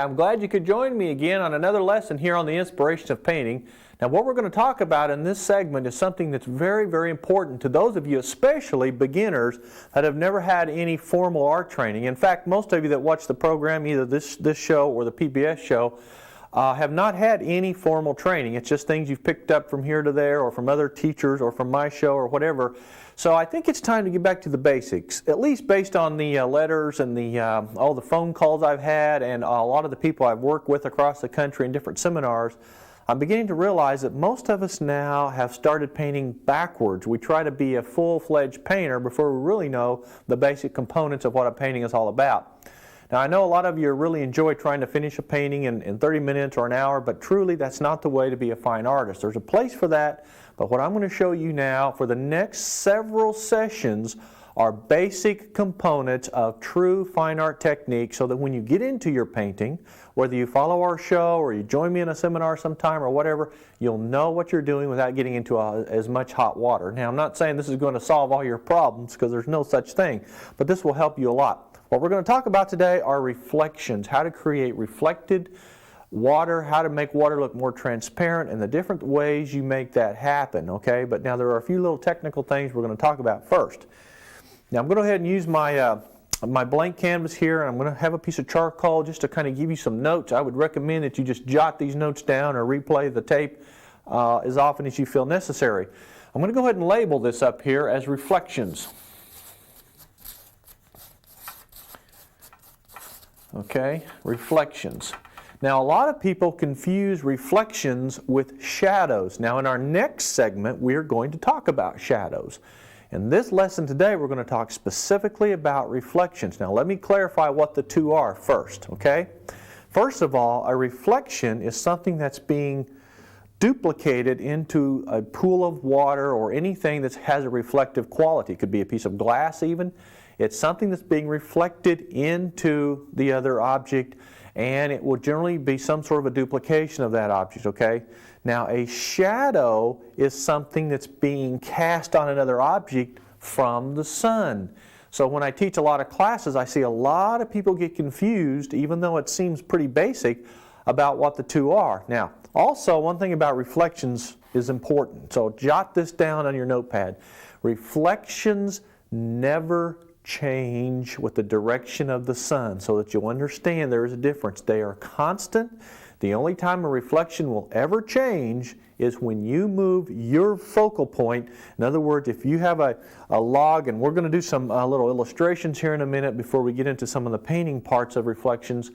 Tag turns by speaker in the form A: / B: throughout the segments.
A: I'm glad you could join me again on another lesson here on the inspiration of painting. Now what we're going to talk about in this segment is something that's very, very important to those of you, especially beginners, that have never had any formal art training. In fact, most of you that watch the program, either this show or the PBS show, have not had any formal training. It's just things you've picked up from here to there or from other teachers or from my show or whatever. So I think it's time to get back to the basics, at least based on the letters and all the phone calls I've had and a lot of the people I've worked with across the country in different seminars. I'm beginning to realize that most of us now have started painting backwards. We try to be a full-fledged painter before we really know the basic components of what a painting is all about. Now I know a lot of you really enjoy trying to finish a painting in 30 minutes or an hour, but truly that's not the way to be a fine artist. There's a place for that, but what I'm going to show you now for the next several sessions are basic components of true fine art technique so that when you get into your painting, whether you follow our show or you join me in a seminar sometime or whatever, you'll know what you're doing without getting into as much hot water. Now I'm not saying this is going to solve all your problems because there's no such thing, but this will help you a lot. What we're going to talk about today are reflections, how to create reflected water, how to make water look more transparent, and the different ways you make that happen, okay? But now there are a few little technical things we're going to talk about first. Now I'm going to go ahead and use my blank canvas here, and I'm going to have a piece of charcoal just to kind of give you some notes. I would recommend that you just jot these notes down or replay the tape as often as you feel necessary. I'm going to go ahead and label this up here as reflections. Okay, reflections. Now a lot of people confuse reflections with shadows. Now in our next segment we're going to talk about shadows. In this lesson today we're going to talk specifically about reflections. Now let me clarify what the two are first, okay? First of all, a reflection is something that's being duplicated into a pool of water or anything that has a reflective quality. It could be a piece of glass even. It's something that's being reflected into the other object, and it will generally be some sort of a duplication of that object, okay? Now a shadow is something that's being cast on another object from the sun. So when I teach a lot of classes, I see a lot of people get confused, even though it seems pretty basic, about what the two are. Now, also one thing about reflections is important, so jot this down on your notepad. Reflections never change with the direction of the sun, so that you'll understand there is a difference. They are constant. The only time a reflection will ever change is when you move your focal point. In other words, if you have a log, and we're going to do some little illustrations here in a minute before we get into some of the painting parts of reflections,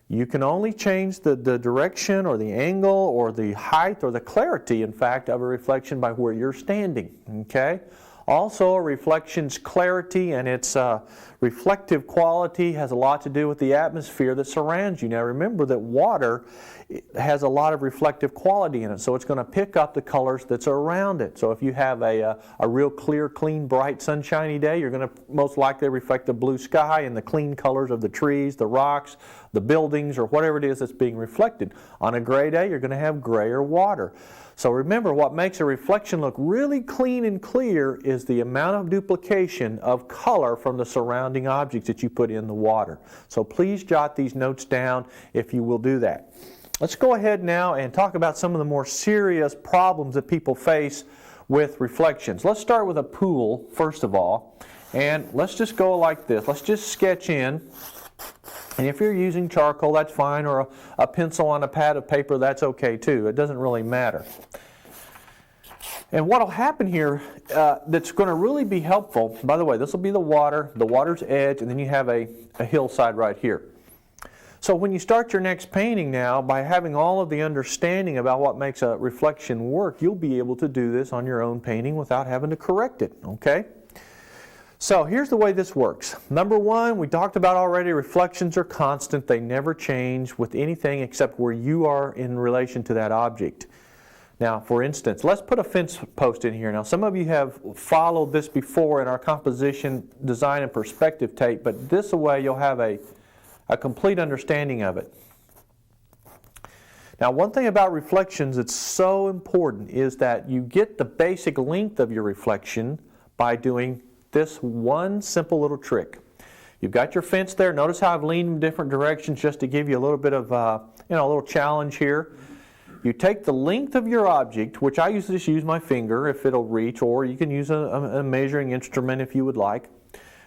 A: you can only change the direction or the angle or the height or the clarity, in fact, of a reflection by where you're standing, okay? Also, a reflection's clarity and its reflective quality has a lot to do with the atmosphere that surrounds you. Now remember that water has a lot of reflective quality in it, so it's going to pick up the colors that's around it. So if you have a real clear, clean, bright, sunshiny day, you're going to most likely reflect the blue sky and the clean colors of the trees, the rocks, the buildings, or whatever it is that's being reflected. On a gray day, you're going to have grayer water. So remember, what makes a reflection look really clean and clear is the amount of duplication of color from the surrounding objects that you put in the water. So please jot these notes down if you will do that. Let's go ahead now and talk about some of the more serious problems that people face with reflections. Let's start with a pool, first of all, and let's just go like this. Let's just sketch in. And if you're using charcoal, that's fine, or a pencil on a pad of paper, that's okay too. It doesn't really matter. And what will happen here that's going to really be helpful, by the way, this will be the water's edge, and then you have a hillside right here. So when you start your next painting now, by having all of the understanding about what makes a reflection work, you'll be able to do this on your own painting without having to correct it, okay? So here's the way this works. Number one, we talked about already, reflections are constant. They never change with anything except where you are in relation to that object. Now, for instance, let's put a fence post in here. Now, some of you have followed this before in our composition, design, and perspective tape, but this way you'll have a complete understanding of it. Now, one thing about reflections that's so important is that you get the basic length of your reflection by doing this one simple little trick. You've got your fence there. Notice how I've leaned in different directions just to give you a little bit of, a little challenge here. You take the length of your object, which I usually just use my finger if it'll reach, or you can use a measuring instrument if you would like.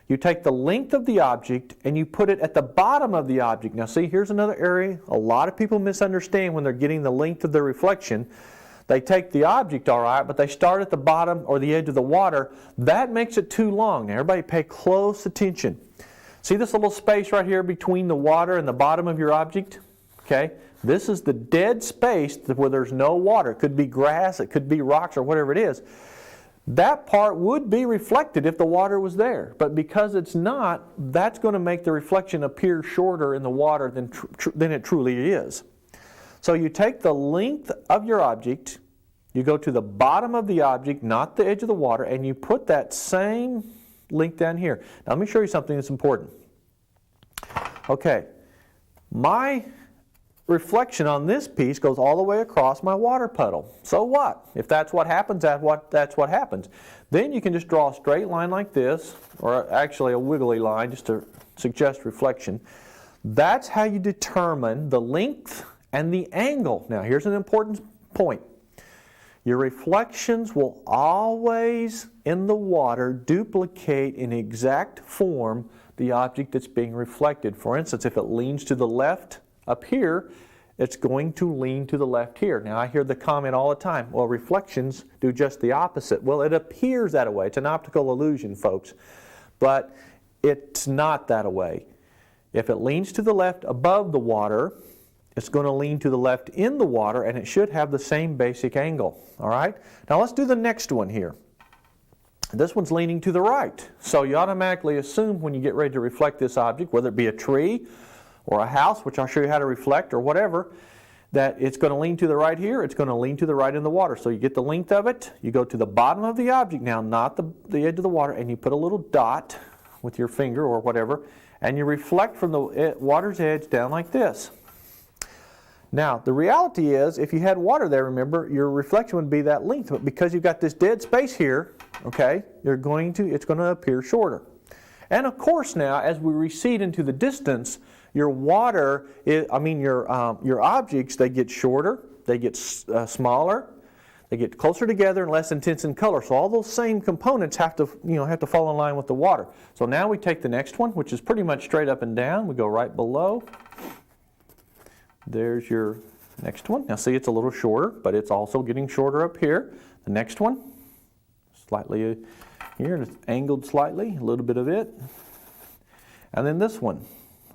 A: You take the length of the object and you put it at the bottom of the object. Now see, here's another area a lot of people misunderstand when they're getting the length of their reflection. They take the object all right, but they start at the bottom or the edge of the water. That makes it too long. Now everybody pay close attention. See this little space right here between the water and the bottom of your object? Okay, this is the dead space where there's no water. It could be grass, it could be rocks, or whatever it is. That part would be reflected if the water was there, but because it's not, that's going to make the reflection appear shorter in the water than it truly is. So you take the length of your object, you go to the bottom of the object, not the edge of the water, and you put that same length down here. Now let me show you something that's important. Okay, my reflection on this piece goes all the way across my water puddle. So what? If that's what happens, that's what happens. Then you can just draw a straight line like this, or actually a wiggly line just to suggest reflection. That's how you determine the length and the angle. Now here's an important point. Your reflections will always in the water duplicate in exact form the object that's being reflected. For instance, if it leans to the left up here, it's going to lean to the left here. Now I hear the comment all the time, well, reflections do just the opposite. Well, it appears that way. It's an optical illusion, folks, but it's not that way. If it leans to the left above the water, it's going to lean to the left in the water, and it should have the same basic angle. All right? Now let's do the next one here. This one's leaning to the right. So you automatically assume when you get ready to reflect this object, whether it be a tree or a house, which I'll show you how to reflect, or whatever, that it's going to lean to the right here, it's going to lean to the right in the water. So you get the length of it, you go to the bottom of the object now, not the edge of the water, and you put a little dot with your finger or whatever, and you reflect from the water's edge down like this. Now, the reality is, if you had water there, remember, your reflection would be that length, but because you've got this dead space here, okay, it's going to appear shorter. And of course now, as we recede into the distance, your your objects, they get shorter, they get smaller, they get closer together and less intense in color. So all those same components have to fall in line with the water. So now we take the next one, which is pretty much straight up and down. We go right below. There's your next one. Now see, it's a little shorter, but it's also getting shorter up here. The next one, slightly here, it's angled slightly, a little bit of it. And then this one.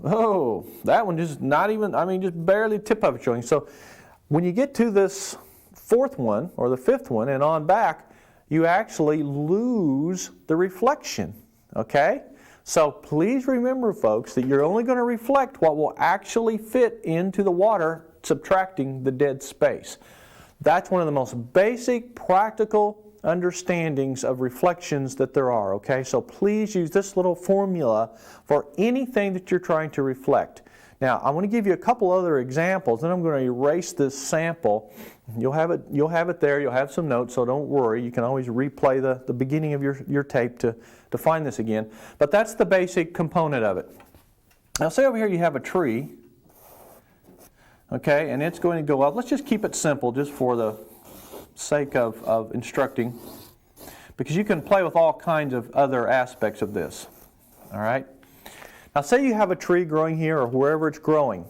A: Oh, that one just not even, just barely tip of it showing. So when you get to this fourth one or the fifth one and on back, you actually lose the reflection, okay? So please remember, folks, that you're only going to reflect what will actually fit into the water, subtracting the dead space. That's one of the most basic, practical understandings of reflections that there are, okay? So please use this little formula for anything that you're trying to reflect. Now, I want to give you a couple other examples, then I'm going to erase this sample. You'll have it there, you'll have some notes, so don't worry. You can always replay the beginning of your tape to find this again. But that's the basic component of it. Now, say over here you have a tree, okay, and it's going to go up. Let's just keep it simple just for the sake of instructing, because you can play with all kinds of other aspects of this. All right? Now say you have a tree growing here or wherever it's growing.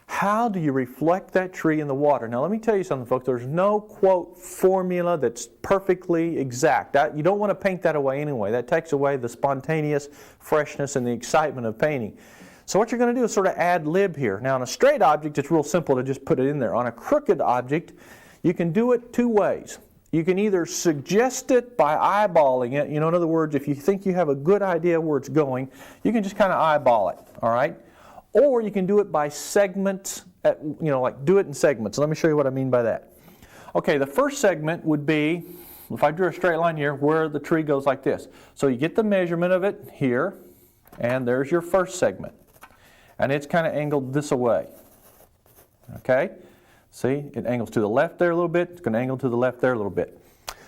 A: How do you reflect that tree in the water? Now let me tell you something, folks. There's no, quote, formula that's perfectly exact. You don't want to paint that away anyway. That takes away the spontaneous freshness and the excitement of painting. So what you're going to do is sort of ad lib here. Now on a straight object, it's real simple to just put it in there. On a crooked object, you can do it two ways. You can either suggest it by eyeballing it. In other words, if you think you have a good idea where it's going, you can just kind of eyeball it, all right? Or you can do it by segments, like do it in segments. Let me show you what I mean by that. Okay, the first segment would be, if I drew a straight line here, where the tree goes like this. So you get the measurement of it here, and there's your first segment. And it's kind of angled this way, okay? See, it angles to the left there a little bit. It's going to angle to the left there a little bit.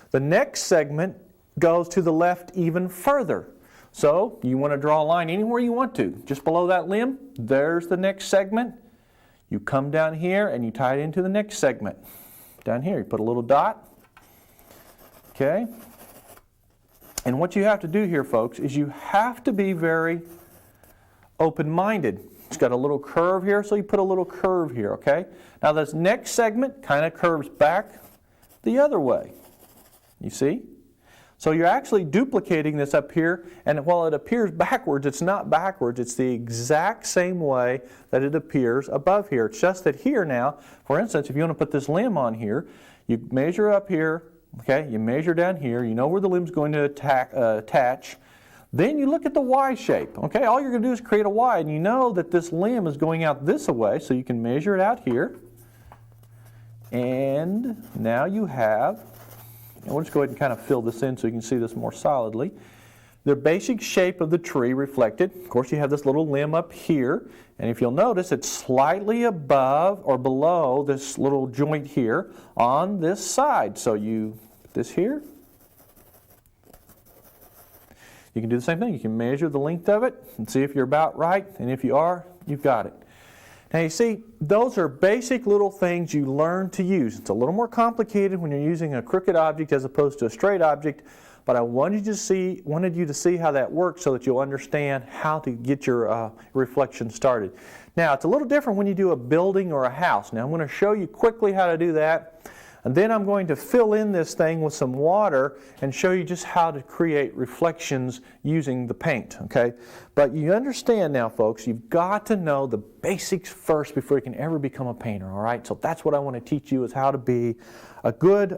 A: The next segment goes to the left even further. So you want to draw a line anywhere you want to. Just below that limb, there's the next segment. You come down here and you tie it into the next segment. Down here, you put a little dot. Okay? And what you have to do here, folks, is you have to be very open-minded. It's got a little curve here, so you put a little curve here, okay? Now this next segment kind of curves back the other way. You see? So you're actually duplicating this up here, and while it appears backwards, it's not backwards. It's the exact same way that it appears above here. It's just that here now, for instance, if you want to put this limb on here, you measure up here, okay? You measure down here. You know where the limb's going to attach. Then you look at the Y shape, okay? All you're going to do is create a Y, and you know that this limb is going out this way, so you can measure it out here. And now you have, and we'll just go ahead and kind of fill this in so you can see this more solidly. The basic shape of the tree reflected. Of course, you have this little limb up here, and if you'll notice, it's slightly above or below this little joint here on this side. So you put this here. You can do the same thing. You can measure the length of it and see if you're about right, and if you are, you've got it. Now you see, those are basic little things you learn to use. It's a little more complicated when you're using a crooked object as opposed to a straight object, but I wanted you to see how that works so that you'll understand how to get your reflection started. Now it's a little different when you do a building or a house. Now I'm going to show you quickly how to do that. And then I'm going to fill in this thing with some water and show you just how to create reflections using the paint, okay? But you understand now, folks, you've got to know the basics first before you can ever become a painter, all right? So that's what I want to teach you, is how to be a good,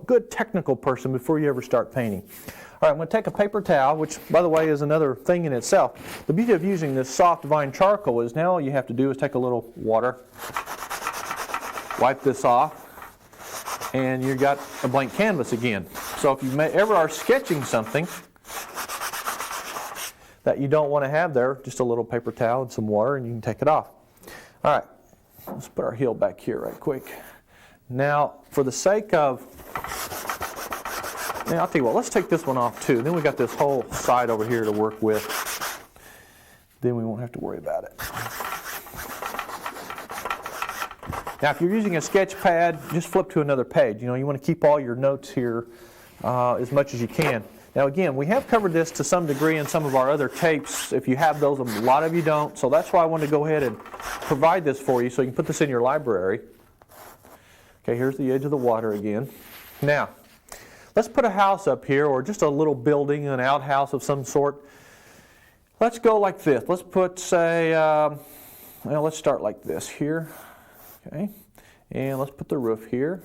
A: good technical person before you ever start painting. All right, I'm going to take a paper towel, which, by the way, is another thing in itself. The beauty of using this soft vine charcoal is now all you have to do is take a little water, wipe this off, and you've got a blank canvas again. So if you ever are sketching something that you don't want to have there, just a little paper towel and some water, and you can take it off. All right, let's put our heel back here right quick. Now, for the sake of, I'll tell you what, let's take this one off too. Then we got this whole side over here to work with. Then we won't have to worry about it. Now, if you're using a sketch pad, just flip to another page. You know, you want to keep all your notes here as much as you can. Now, again, we have covered this to some degree in some of our other tapes. If you have those, a lot of you don't. So that's why I wanted to go ahead and provide this for you so you can put this in your library. Okay, here's the edge of the water again. Now, let's put a house up here, or just a little building, an outhouse of some sort. Let's go like this. Let's put, say, let's start like this here. Okay, and let's put the roof here.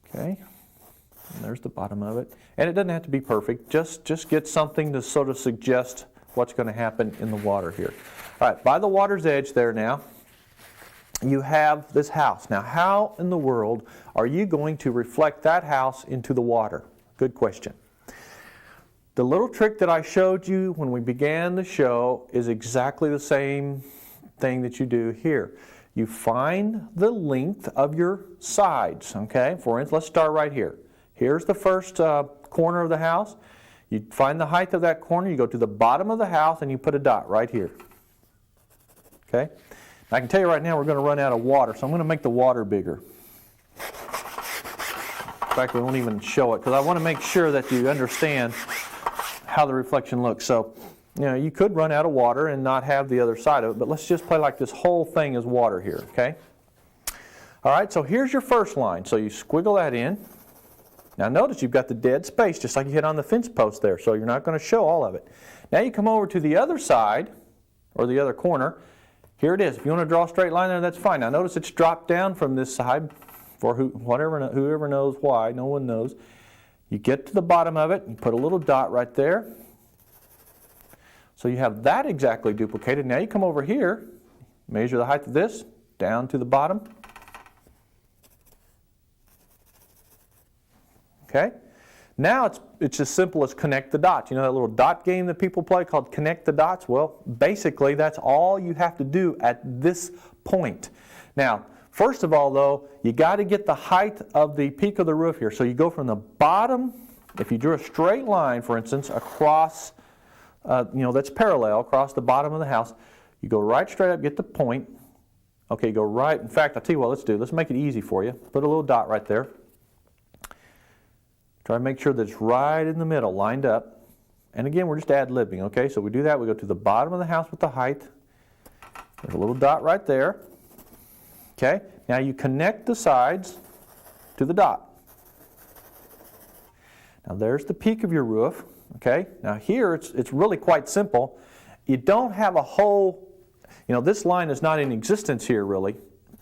A: Okay, and there's the bottom of it. And it doesn't have to be perfect. Just get something to sort of suggest what's going to happen in the water here. All right, by the water's edge there now, you have this house. Now, how in the world are you going to reflect that house into the water? Good question. The little trick that I showed you when we began the show is exactly the same thing that you do here. You find the length of your sides, okay? For instance, let's start right here. Here's the first corner of the house. You find the height of that corner, you go to the bottom of the house, and you put a dot right here. Okay? I can tell you right now we're going to run out of water, so I'm going to make the water bigger. In fact, we won't even show it, because I want to make sure that you understand how the reflection looks. So, you know, you could run out of water and not have the other side of it, but let's just play like this whole thing is water here, okay? All right, so here's your first line. So you squiggle that in. Now notice you've got the dead space, just like you hit on the fence post there, so you're not going to show all of it. Now you come over to the other side, or the other corner. Here it is. If you want to draw a straight line there, that's fine. Now notice it's dropped down from this side, for whoever knows why, no one knows. You get to the bottom of it, and put a little dot right there. So you have that exactly duplicated. Now you come over here, measure the height of this, down to the bottom. Okay? Now it's as simple as connect the dots. You know that little dot game that people play called connect the dots? Well, basically that's all you have to do at this point. Now, first of all though, you got to get the height of the peak of the roof here. So you go from the bottom if you drew a straight line, for instance, across, that's parallel across the bottom of the house, you go right straight up, get the point. Okay, go right. In fact, I'll tell you what, let's make it easy for you. Put a little dot right there. Try to make sure that it's right in the middle, lined up. And again, we're just ad-libbing, okay? So we do that, we go to the bottom of the house with the height. There's a little dot right there. Okay, now you connect the sides to the dot. Now there's the peak of your roof. Okay, now here it's really quite simple. You don't have a whole, this line is not in existence here really,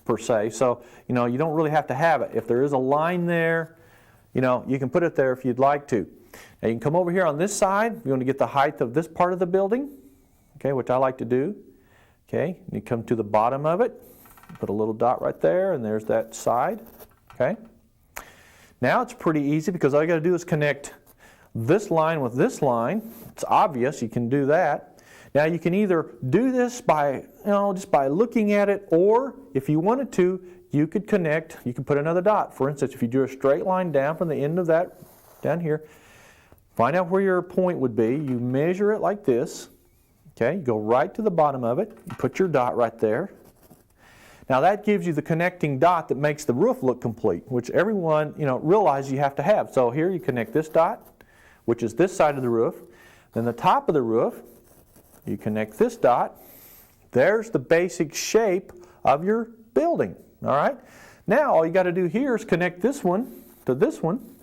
A: per se, so you don't really have to have it. If there is a line there, you can put it there if you'd like to. Now you can come over here on this side. You want to get the height of this part of the building, okay, which I like to do. Okay, you come to the bottom of it, put a little dot right there, and there's that side. Okay. Now it's pretty easy because all you got to do is connect this line with this line. It's obvious, you can do that. Now you can either do this by, just by looking at it, or if you wanted to, you could put another dot. For instance, if you drew a straight line down from the end of that, down here, find out where your point would be. You measure it like this. Okay, you go right to the bottom of it, you put your dot right there. Now that gives you the connecting dot that makes the roof look complete, which everyone, realizes you have to have. So here you connect this dot, which is this side of the roof. Then the top of the roof, you connect this dot. There's the basic shape of your building, all right? Now all you got to do here is connect this one to this one.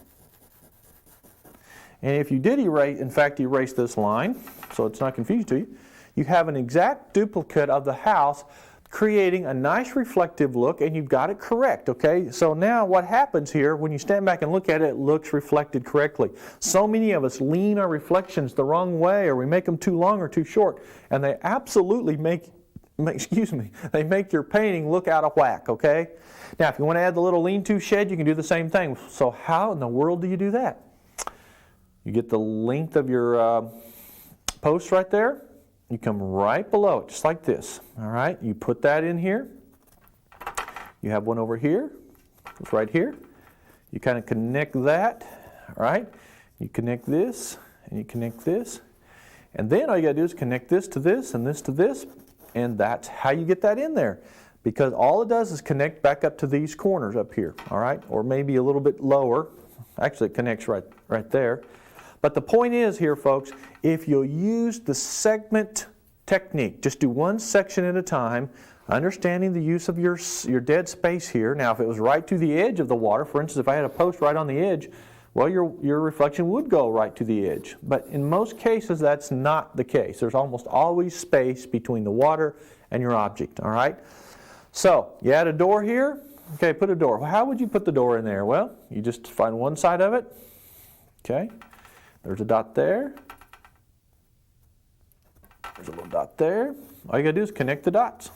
A: And if you did erase this line, so it's not confusing to you, you have an exact duplicate of the house, creating a nice reflective look, and you've got it correct, okay? So now what happens here, when you stand back and look at it, it looks reflected correctly. So many of us lean our reflections the wrong way, or we make them too long or too short, and they absolutely make your painting look out of whack, okay? Now, if you want to add the little lean-to shed, you can do the same thing. So how in the world do you do that? You get the length of your post right there. You come right below it, just like this. All right, you put that in here. You have one over here, it's right here. You kind of connect that, all right? You connect this, and you connect this. And then all you got to do is connect this to this, and this to this, and that's how you get that in there. Because all it does is connect back up to these corners up here, all right? Or maybe a little bit lower. Actually, it connects right there. But the point is here, folks, if you'll use the segment technique, just do one section at a time, understanding the use of your dead space here. Now, if it was right to the edge of the water, for instance, if I had a post right on the edge, well, your reflection would go right to the edge. But in most cases, that's not the case. There's almost always space between the water and your object, all right? So, you add a door here. Okay, put a door. Well, how would you put the door in there? Well, you just find one side of it. Okay. There's a dot there. There's a little dot there. All you got to do is connect the dots.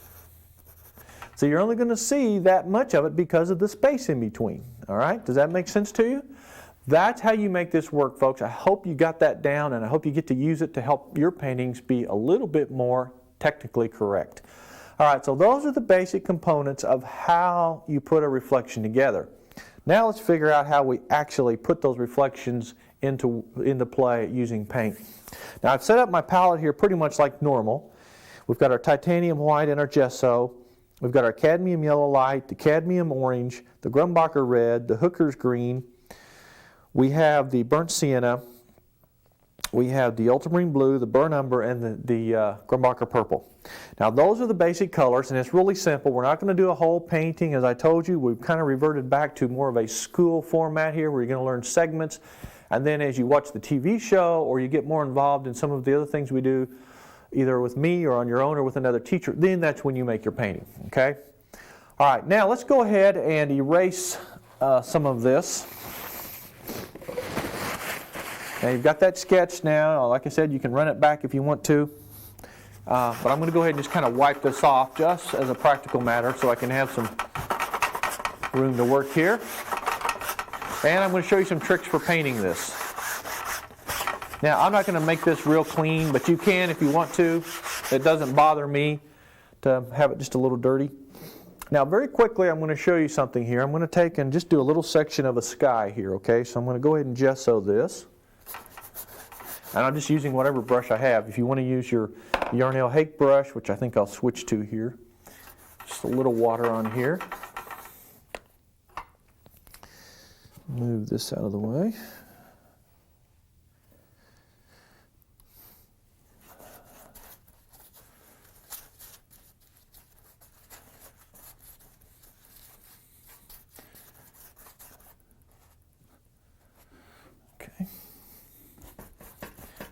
A: So you're only going to see that much of it because of the space in between. All right? Does that make sense to you? That's how you make this work, folks. I hope you got that down, and I hope you get to use it to help your paintings be a little bit more technically correct. All right, so those are the basic components of how you put a reflection together. Now let's figure out how we actually put those reflections into play using paint. Now I've set up my palette here pretty much like normal. We've got our titanium white and our gesso. We've got our cadmium yellow light, the cadmium orange, the Grumbacher red, the Hooker's green. We have the burnt sienna. We have the ultramarine blue, the burnt umber, and the Grumbacher purple. Now those are the basic colors, and it's really simple. We're not going to do a whole painting. As I told you, we've kind of reverted back to more of a school format here where you're going to learn segments. And then as you watch the TV show or you get more involved in some of the other things we do, either with me or on your own or with another teacher, then that's when you make your painting, okay? All right, now let's go ahead and erase some of this. Now you've got that sketch now. Like I said, you can run it back if you want to. But I'm going to go ahead and just kind of wipe this off just as a practical matter so I can have some room to work here. And I'm going to show you some tricks for painting this. Now I'm not going to make this real clean, but you can if you want to. It doesn't bother me to have it just a little dirty. Now very quickly I'm going to show you something here. I'm going to take and just do a little section of a sky here, okay? So I'm going to go ahead and gesso this. And I'm just using whatever brush I have. If you want to use your Yarnell Hake brush, which I think I'll switch to here. Just a little water on here. Move this out of the way.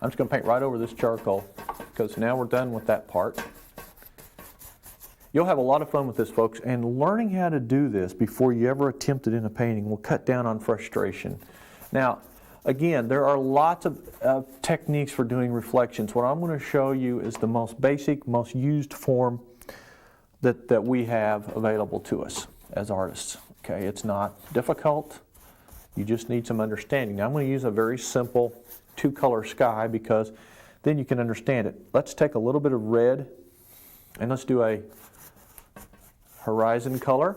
A: I'm just going to paint right over this charcoal because now we're done with that part. You'll have a lot of fun with this, folks, and learning how to do this before you ever attempt it in a painting will cut down on frustration. Now, again, there are lots of techniques for doing reflections. What I'm going to show you is the most basic, most used form that we have available to us as artists. Okay, it's not difficult. You just need some understanding. Now, I'm going to use a very simple two-color sky because then you can understand it. Let's take a little bit of red and let's do a horizon color.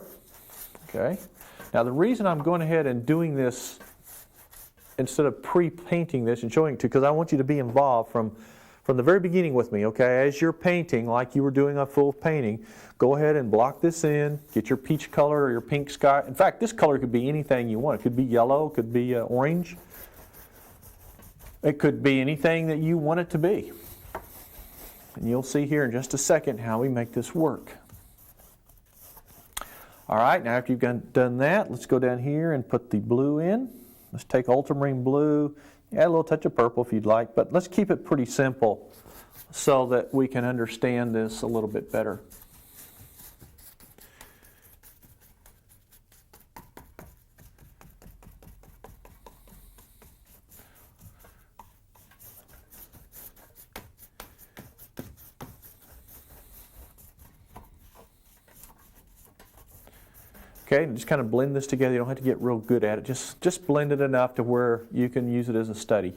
A: Okay. Now the reason I'm going ahead and doing this instead of pre-painting this and showing it to you, because I want you to be involved from the very beginning with me, okay? As you're painting like you were doing a full painting, go ahead and block this in, get your peach color or your pink sky. In fact, this color could be anything you want. It could be yellow, it could be orange. It could be anything that you want it to be. And you'll see here in just a second how we make this work. All right, now after you've done that, let's go down here and put the blue in. Let's take ultramarine blue, add a little touch of purple if you'd like, but let's keep it pretty simple so that we can understand this a little bit better. Okay, and just kind of blend this together. You don't have to get real good at it. Just blend it enough to where you can use it as a study.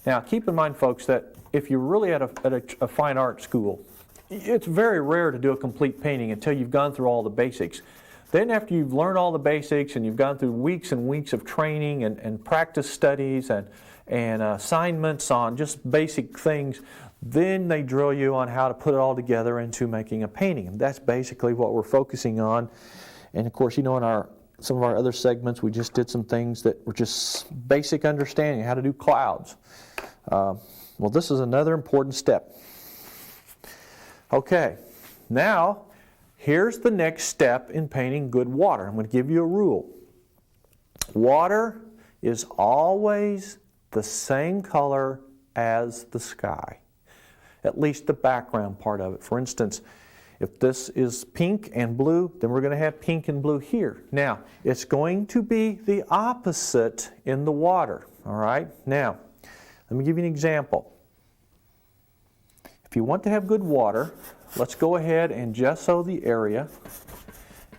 A: Now, keep in mind, folks, that if you're really at a fine art school, it's very rare to do a complete painting until you've gone through all the basics. Then after you've learned all the basics and you've gone through weeks and weeks of training and practice studies and assignments on just basic things, then they drill you on how to put it all together into making a painting. And that's basically what we're focusing on. And of course, you know, in some of our other segments, we just did some things that were just basic understanding, how to do clouds. Well, this is another important step. Okay, now here's the next step in painting good water. I'm going to give you a rule. Water is always the same color as the sky, at least the background part of it. For instance, if this is pink and blue, then we're going to have pink and blue here. Now, it's going to be the opposite in the water, all right? Now, let me give you an example. If you want to have good water, let's go ahead and gesso the area.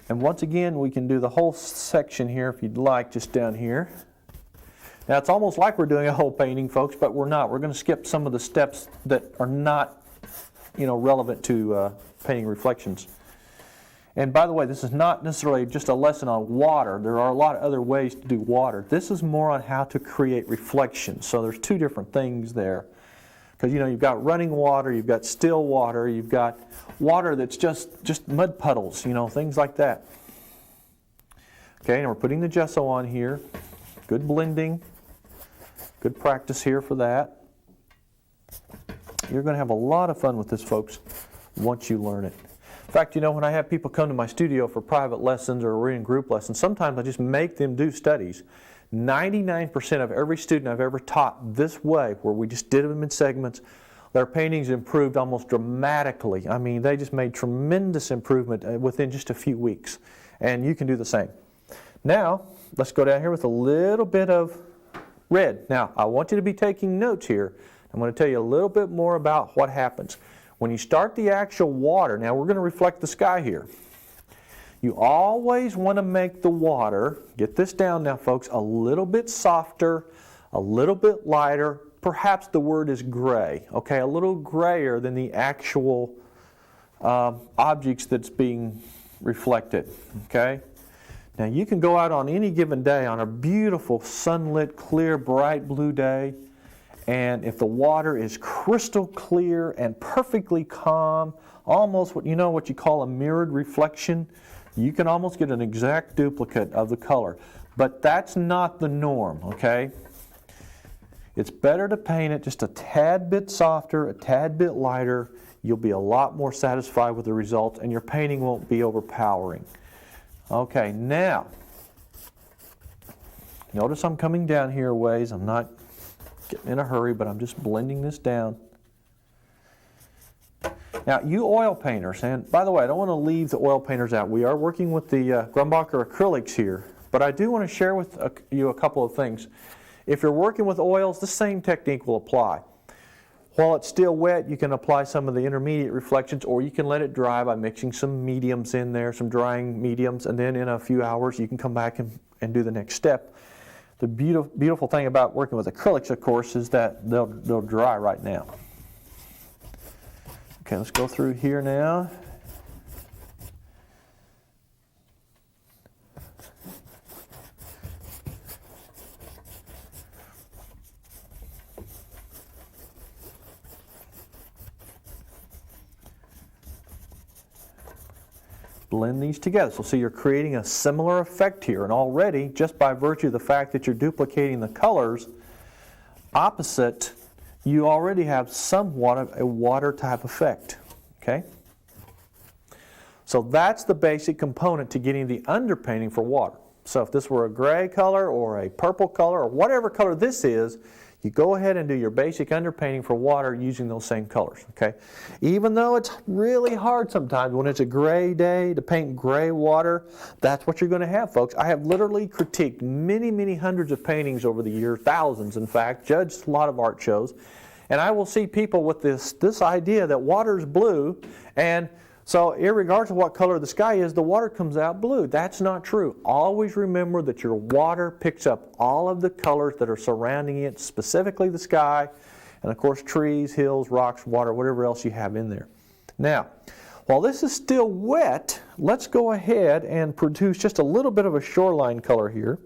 A: And once again, we can do the whole section here if you'd like, just down here. Now, it's almost like we're doing a whole painting, folks, but we're not. We're going to skip some of the steps that are not, you know, relevant to painting reflections. And by the way, this is not necessarily just a lesson on water. There are a lot of other ways to do water. This is more on how to create reflections. So there's two different things there. Because, you know, you've got running water, you've got still water, you've got water that's just mud puddles, you know, things like that. Okay, now we're putting the gesso on here. Good blending. Good practice here for that. You're going to have a lot of fun with this, folks, once you learn it. In fact, you know, when I have people come to my studio for private lessons or we're in group lessons, sometimes I just make them do studies. 99% of every student I've ever taught this way, where we just did them in segments, their paintings improved almost dramatically. I mean, they just made tremendous improvement within just a few weeks. And you can do the same. Now, let's go down here with a little bit of red. Now, I want you to be taking notes here. I'm going to tell you a little bit more about what happens. When you start the actual water, now we're going to reflect the sky here. You always want to make the water, get this down now, folks, a little bit softer, a little bit lighter. Perhaps the word is gray, okay, a little grayer than the actual objects that's being reflected, okay? Now you can go out on any given day on a beautiful sunlit, clear, bright blue day, and if the water is crystal clear and perfectly calm, almost what you call a mirrored reflection, you can almost get an exact duplicate of the color. But that's not the norm, okay? It's better to paint it just a tad bit softer, a tad bit lighter. You'll be a lot more satisfied with the results, and your painting won't be overpowering. Okay, now, notice I'm coming down here a ways. I'm not getting in a hurry, but I'm just blending this down. Now, you oil painters, and by the way, I don't want to leave the oil painters out. We are working with the Grumbacher acrylics here, but I do want to share with you a couple of things. If you're working with oils, the same technique will apply. While it's still wet, you can apply some of the intermediate reflections, or you can let it dry by mixing some mediums in there, some drying mediums, and then in a few hours you can come back and do the next step. The beautiful thing about working with acrylics, of course, is that they'll dry right now. Okay, let's go through here now. Blend these together. So see, you're creating a similar effect here, and already, just by virtue of the fact that you're duplicating the colors opposite, you already have somewhat of a water type effect. Okay? So that's the basic component to getting the underpainting for water. So if this were a gray color or a purple color or whatever color this is, you go ahead and do your basic underpainting for water using those same colors, okay? Even though it's really hard sometimes when it's a gray day to paint gray water, that's what you're going to have, folks. I have literally critiqued many, many hundreds of paintings over the years, thousands in fact, judged a lot of art shows, and I will see people with this idea that water is blue, and so irregardless of what color the sky is, the water comes out blue. That's not true. Always remember that your water picks up all of the colors that are surrounding it, specifically the sky, and of course trees, hills, rocks, water, whatever else you have in there. Now, while this is still wet, let's go ahead and produce just a little bit of a shoreline color here.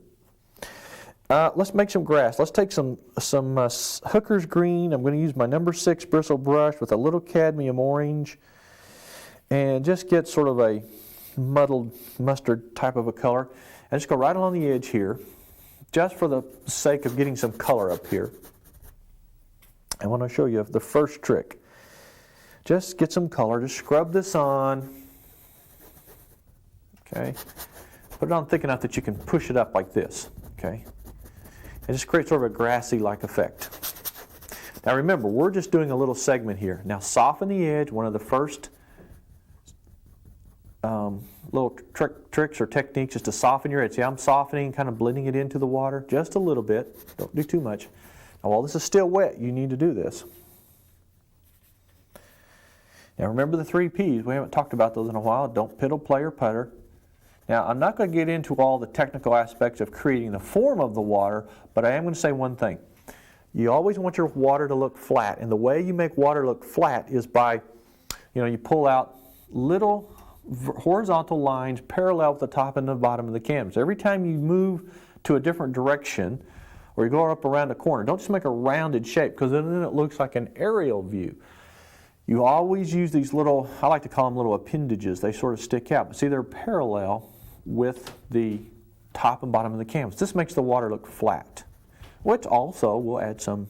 A: Let's make some grass. Let's take some Hooker's green. I'm going to use my number 6 bristle brush with a little cadmium orange, and just get sort of a muddled mustard type of a color. And just go right along the edge here, just for the sake of getting some color up here. I want to show you the first trick. Just get some color, just scrub this on. Okay. Put it on thick enough that you can push it up like this. Okay. And just create sort of a grassy-like effect. Now remember, we're just doing a little segment here. Now soften the edge. One of the first little tricks or techniques is to soften your edge. See, I'm softening, kind of blending it into the water just a little bit. Don't do too much. Now, while this is still wet, you need to do this. Now, remember the 3 P's. We haven't talked about those in a while. Don't piddle, play, or putter. Now, I'm not going to get into all the technical aspects of creating the form of the water, but I am going to say one thing. You always want your water to look flat, and the way you make water look flat is by, you pull out little horizontal lines parallel with the top and the bottom of the canvas. Every time you move to a different direction or you go up around a corner, don't just make a rounded shape, because then it looks like an aerial view. You always use these little, I like to call them little appendages. They sort of stick out, but see, they're parallel with the top and bottom of the canvas. This makes the water look flat, which also will add some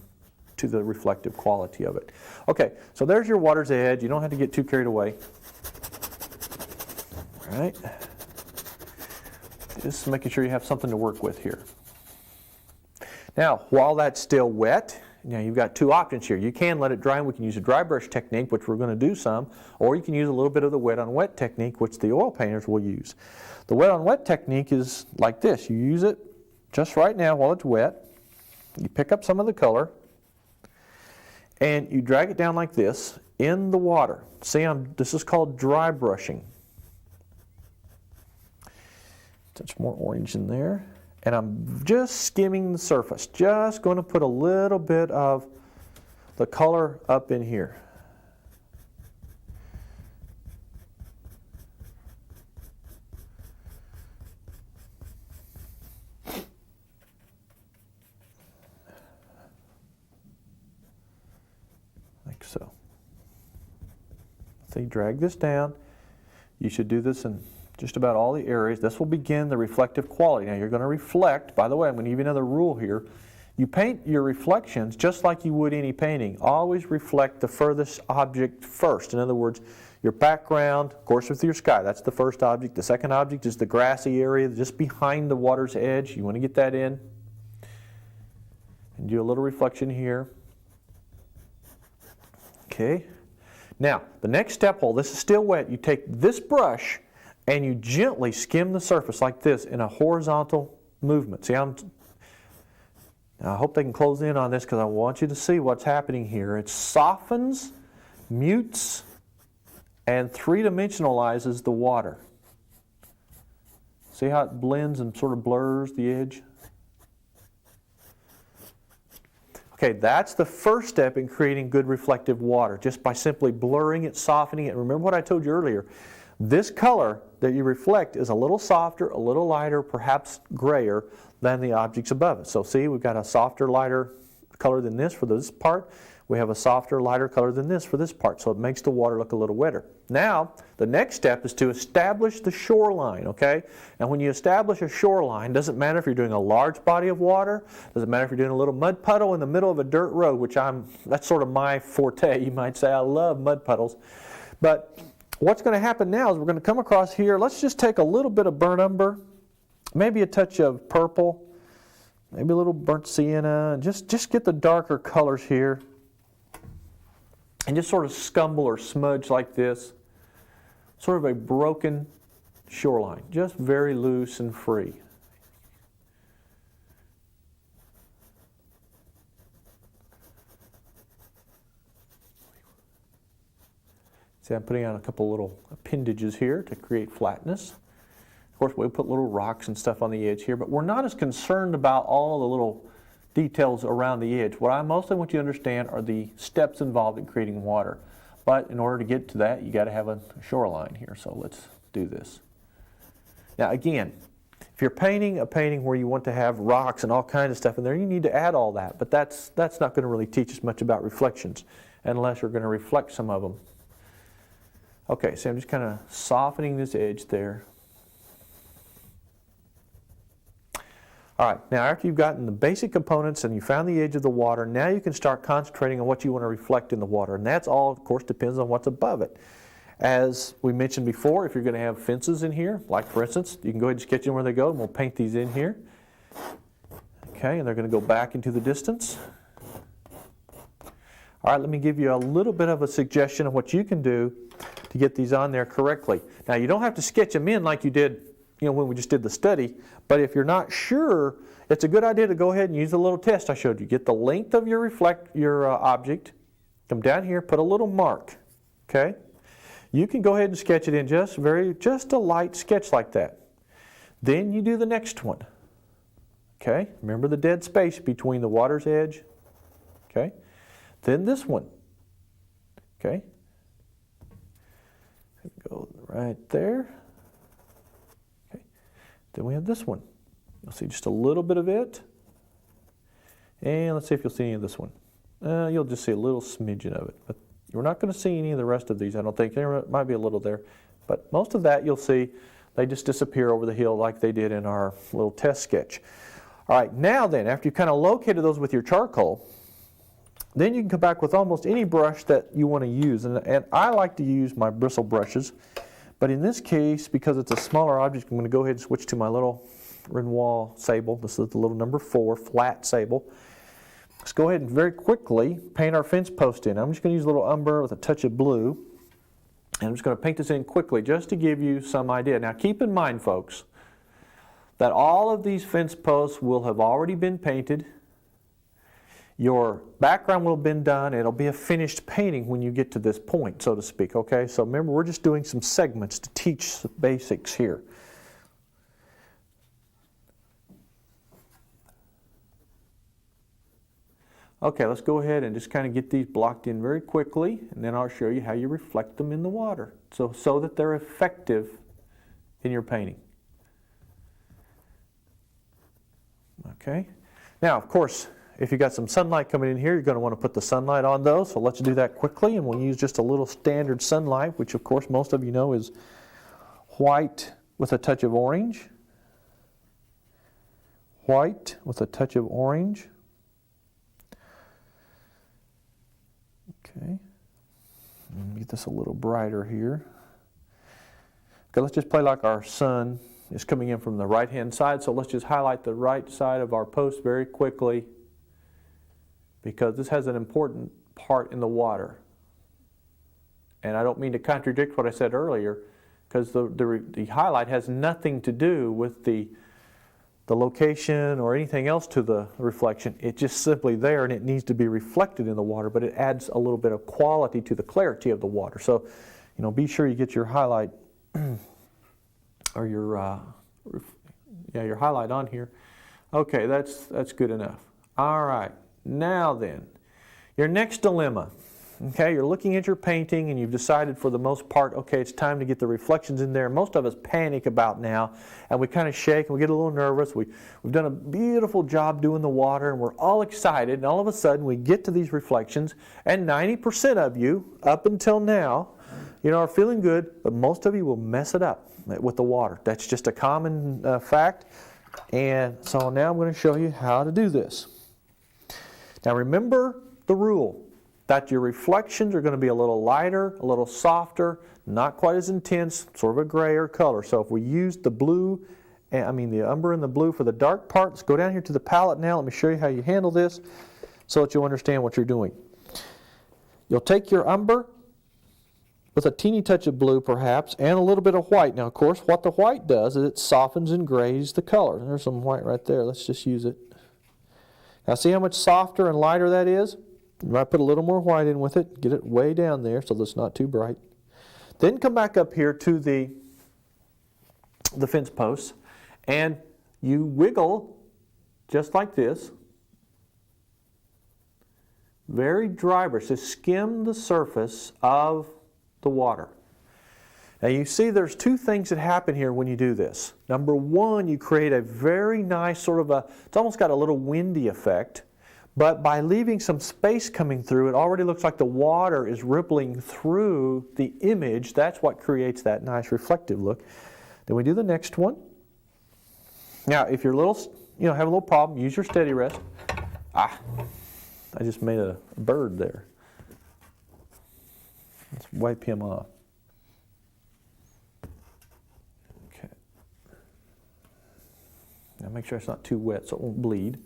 A: to the reflective quality of it. Okay, so there's your water's edge. You don't have to get too carried away. All right, just making sure you have something to work with here. Now, while that's still wet, you've got 2 options here. You can let it dry, and we can use a dry brush technique, which we're going to do some, or you can use a little bit of the wet on wet technique, which the oil painters will use. The wet on wet technique is like this. You use it just right now while it's wet. You pick up some of the color, and you drag it down like this in the water. See, this is called dry brushing. Touch more orange in there, and I'm just skimming the surface, just going to put a little bit of the color up in here. So you drag this down. You should do this in just about all the areas. This will begin the reflective quality. Now you're going to reflect. By the way, I'm going to give you another rule here. You paint your reflections just like you would any painting. Always reflect the furthest object first. In other words, your background, of course with your sky, that's the first object. The second object is the grassy area just behind the water's edge. You want to get that in. And do a little reflection here. Okay. Now, the next step, while this is still wet, you take this brush and you gently skim the surface like this in a horizontal movement. See, now, I hope they can close in on this because I want you to see what's happening here. It softens, mutes, and three-dimensionalizes the water. See how it blends and sort of blurs the edge? Okay, that's the first step in creating good reflective water, just by simply blurring it, softening it. Remember what I told you earlier. This color that you reflect is a little softer, a little lighter, perhaps grayer than the objects above it. So see, we've got a softer, lighter color than this for this part. We have a softer, lighter color than this for this part. So it makes the water look a little wetter. Now, the next step is to establish the shoreline, okay? And when you establish a shoreline, doesn't matter if you're doing a large body of water, doesn't matter if you're doing a little mud puddle in the middle of a dirt road, which that's sort of my forte, you might say. I love mud puddles. But what's going to happen now is we're going to come across here. Let's just take a little bit of burnt umber, maybe a touch of purple, maybe a little burnt sienna, and just get the darker colors here. And just sort of scumble or smudge like this. Sort of a broken shoreline, just very loose and free. See, I'm putting on a couple little appendages here to create flatness. Of course, we put little rocks and stuff on the edge here, but we're not as concerned about all the little details around the edge. What I mostly want you to understand are the steps involved in creating water. But in order to get to that, you got to have a shoreline here. So let's do this. Now again, if you're painting a painting where you want to have rocks and all kinds of stuff in there, you need to add all that. But that's not going to really teach us much about reflections unless you're going to reflect some of them. Okay, so I'm just kind of softening this edge there. All right, now after you've gotten the basic components and you found the edge of the water, now you can start concentrating on what you want to reflect in the water. And that's all, of course, depends on what's above it. As we mentioned before, if you're going to have fences in here, like for instance, you can go ahead and sketch them where they go, and we'll paint these in here. Okay, and they're going to go back into the distance. All right, let me give you a little bit of a suggestion of what you can do to get these on there correctly. Now, you don't have to sketch them in like you did when we just did the study, but if you're not sure, it's a good idea to go ahead and use a little test I showed you. Get the length of your object, come down here, put a little mark, okay? You can go ahead and sketch it in just a light sketch like that. Then you do the next one, okay? Remember the dead space between the water's edge, okay? Then this one, okay? Go right there. Then we have this one. You'll see just a little bit of it. And let's see if you'll see any of this one. You'll just see a little smidgen of it. But you're not going to see any of the rest of these, I don't think. There might be a little there. But most of that you'll see, they just disappear over the hill like they did in our little test sketch. All right, now then, after you've kind of located those with your charcoal, then you can come back with almost any brush that you want to use. And I like to use my bristle brushes. But in this case, because it's a smaller object, I'm going to go ahead and switch to my little Renoir sable. This is the little number 4 flat sable. Let's go ahead and very quickly paint our fence post in. I'm just going to use a little umber with a touch of blue. And I'm just going to paint this in quickly just to give you some idea. Now keep in mind, folks, that all of these fence posts will have already been painted. Your background will have been done. It'll be a finished painting when you get to this point, so to speak, okay? So remember, we're just doing some segments to teach the basics here. Okay, let's go ahead and just kind of get these blocked in very quickly, and then I'll show you how you reflect them in the water so that they're effective in your painting. Okay? Now, of course, if you got some sunlight coming in here, you're going to want to put the sunlight on those. So let's do that quickly, and we'll use just a little standard sunlight, which of course most of you know is white with a touch of orange. White with a touch of orange. Okay. Let me get this a little brighter here. Okay, let's just play like our sun is coming in from the right-hand side. So let's just highlight the right side of our post very quickly, because this has an important part in the water. And I don't mean to contradict what I said earlier, because the highlight has nothing to do with the location or anything else to the reflection. It's just simply there, and it needs to be reflected in the water, but it adds a little bit of quality to the clarity of the water. So, be sure you get your highlight or your highlight on here. Okay, that's good enough. All right, now then, your next dilemma. Okay, you're looking at your painting and you've decided for the most part, okay, it's time to get the reflections in there. Most of us panic about now, and we kind of shake and we get a little nervous. We've done a beautiful job doing the water and we're all excited, and all of a sudden we get to these reflections, and 90% of you, up until now, are feeling good, but most of you will mess it up with the water. That's just a common fact. And so now I'm going to show you how to do this. Now remember the rule that your reflections are going to be a little lighter, a little softer, not quite as intense, sort of a grayer color. So if we use the blue, the umber and the blue for the dark part, let's go down here to the palette now. Let me show you how you handle this so that you'll understand what you're doing. You'll take your umber with a teeny touch of blue perhaps, and a little bit of white. Now of course what the white does is it softens and grays the color. There's some white right there. Let's just use it. Now see how much softer and lighter that is? You might put a little more white in with it, get it way down there so that it's not too bright. Then come back up here to the fence posts, and you wiggle just like this. Very dry brush, just skim the surface of the water. Now you see there's two things that happen here when you do this. Number one, you create a very nice sort of it's almost got a little windy effect. But by leaving some space coming through, it already looks like the water is rippling through the image. That's what creates that nice reflective look. Then we do the next one. Now, if you're a little, have a little problem, use your steady rest. I just made a bird there. Let's wipe him off. Okay. Now make sure it's not too wet so it won't bleed.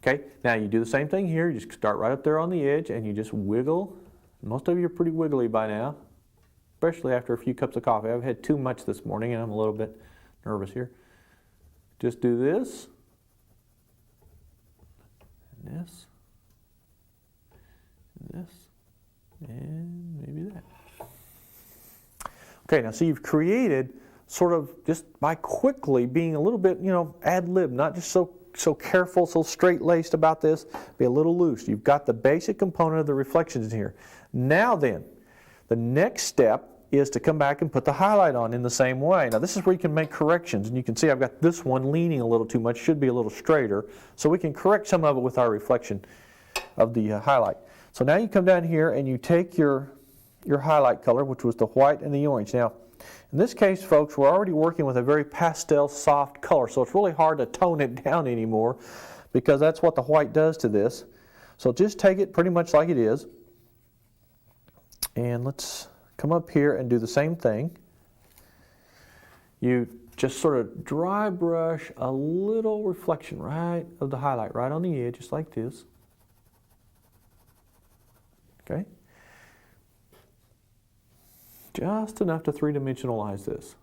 A: Okay, now you do the same thing here. You just start right up there on the edge and you just wiggle. Most of you are pretty wiggly by now, especially after a few cups of coffee. I've had too much this morning and I'm a little bit nervous here. Just do this, and this, and this, and maybe that. Okay, now see, you've created sort of just by quickly being a little bit, ad lib, not just so careful, so straight-laced about this, be a little loose. You've got the basic component of the reflections in here. Now then, the next step is to come back and put the highlight on in the same way. Now this is where you can make corrections, and you can see I've got this one leaning a little too much, should be a little straighter, so we can correct some of it with our reflection of the highlight. So now you come down here and you take your highlight color, which was the white and the orange. Now, in this case, folks, we're already working with a very pastel, soft color, so it's really hard to tone it down anymore because that's what the white does to this. So just take it pretty much like it is, and let's come up here and do the same thing. You just sort of dry brush a little reflection right of the highlight right on the edge, just like this. Okay? Just enough to three-dimensionalize this.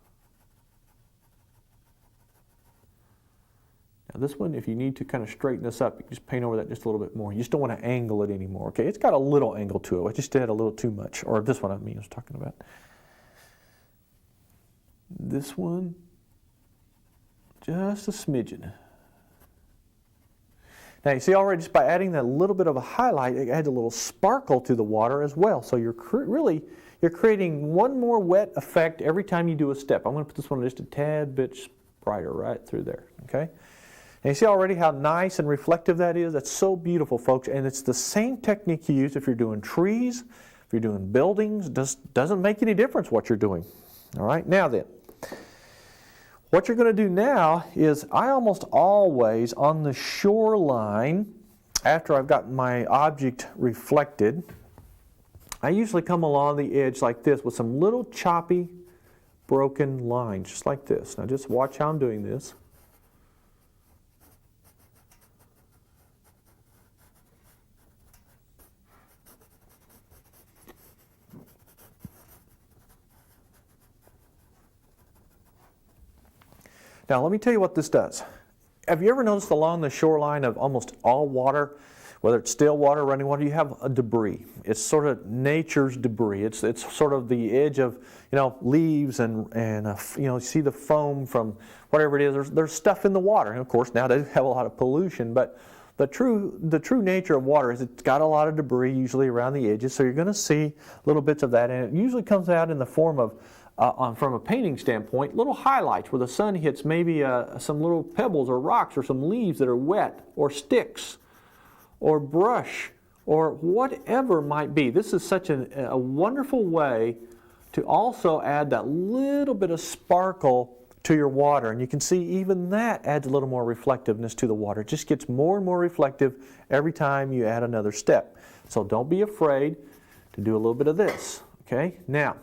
A: Now this one, if you need to kind of straighten this up, you just paint over that just a little bit more. You just don't want to angle it anymore. Okay, it's got a little angle to it. I just did a little too much. Or this one I was talking about. This one, just a smidgen. Now you see already just by adding that little bit of a highlight, it adds a little sparkle to the water as well. So you're creating one more wet effect every time you do a step. I'm going to put this one just a tad bit brighter right through there. Okay. And you see already how nice and reflective that is? That's so beautiful, folks. And it's the same technique you use if you're doing trees, if you're doing buildings. Doesn't make any difference what you're doing. All right, now then. What you're going to do now is I almost always, on the shoreline, after I've got my object reflected, I usually come along the edge like this with some little choppy, broken lines, just like this. Now just watch how I'm doing this. Now let me tell you what this does. Have you ever noticed along the shoreline of almost all water, whether it's still water, running water, you have a debris. It's sort of nature's debris. It's sort of the edge of, leaves and you see the foam from whatever it is. There's stuff in the water. And of course now they have a lot of pollution, but the true nature of water is it's got a lot of debris usually around the edges. So you're going to see little bits of that, and it usually comes out in the form of from a painting standpoint, little highlights where the sun hits maybe some little pebbles or rocks or some leaves that are wet, or sticks or brush or whatever might be. This is such a wonderful way to also add that little bit of sparkle to your water. And you can see even that adds a little more reflectiveness to the water. It just gets more and more reflective every time you add another step. So don't be afraid to do a little bit of this. Okay, now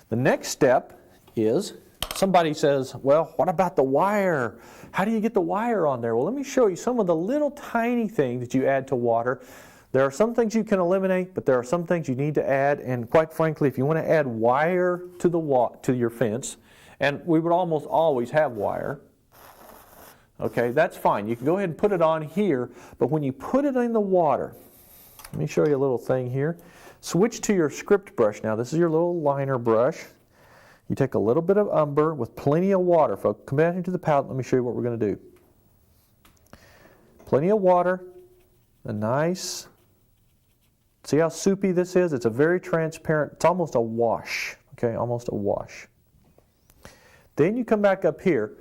A: the next step is, somebody says, well, what about the wire? How do you get the wire on there? Well, let me show you some of the little tiny things that you add to water. There are some things you can eliminate, but there are some things you need to add. And quite frankly, if you want to add wire to your fence, and we would almost always have wire, okay, that's fine. You can go ahead and put it on here, but when you put it in the water, let me show you a little thing here. Switch to your script brush now. This is your little liner brush. You take a little bit of umber with plenty of water. Folks, come back into the palette. Let me show you what we're going to do. Plenty of water. A nice, see how soupy this is? It's a very transparent, it's almost a wash. Okay, almost a wash. Then you come back up here,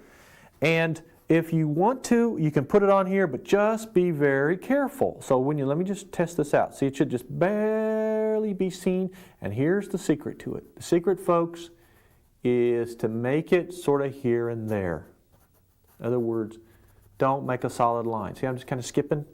A: and if you want to, you can put it on here, but just be very careful. So let me just test this out. See, it should just barely be seen, and here's the secret to it. The secret, folks, is to make it sort of here and there. In other words, don't make a solid line. See, I'm just kind of skipping.